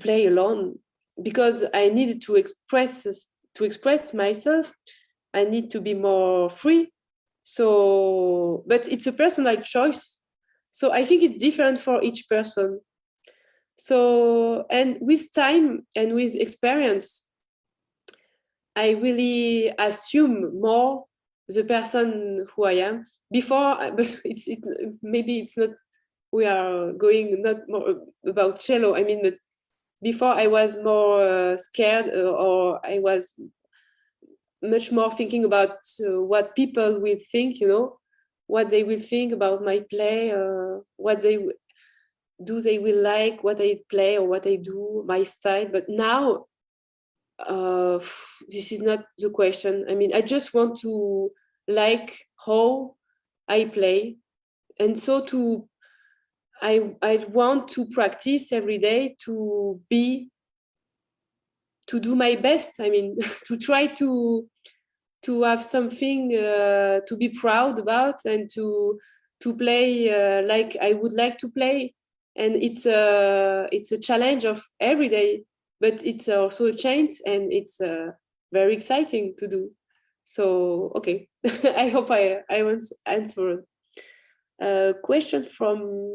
play alone because I needed to express myself. I need to be more free. So, but it's a personal choice. So I think it's different for each person. So, and with time and with experience, I really assume more the person who I am before, but maybe it's not, we are going not more about cello. I mean, but before I was more scared or I was much more thinking about what people will think, you know, what they will think about my play, what they will like, what I play or what I do, my style. But now, this is not the question. I mean, I just want to like how I play. And so I want to practice every day to do my best. I mean, to try to have something to be proud about and to play like I would like to play. And it's a challenge of every day, but it's also a chance and it's very exciting to do. So okay, I hope I was answered. Question from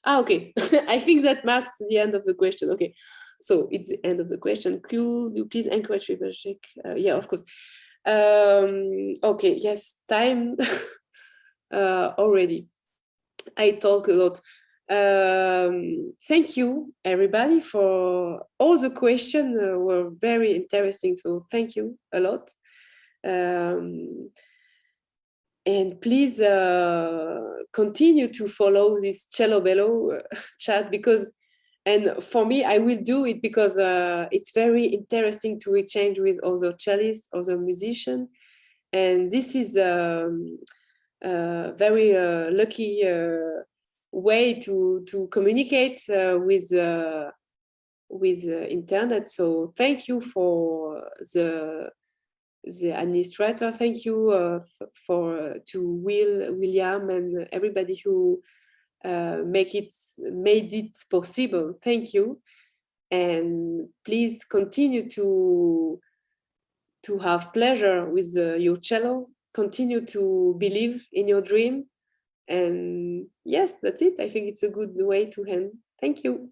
okay. I think that marks the end of the question. Okay, so it's the end of the question. Could you please encourage people? Yeah, of course. Okay, yes, time already. I talk a lot. Thank you, everybody, for all the questions. Were very interesting. So thank you a lot. And please continue to follow this Cello Bello chat because, and for me, I will do it because it's very interesting to exchange with other cellists, other musicians. And this is a very lucky way to communicate with internet. So thank you for the administrator. Thank you to William and everybody who made it possible. Thank you, and please continue to have pleasure with your cello. Continue to believe in your dream, and yes, that's it. I think it's a good way to end. Thank you.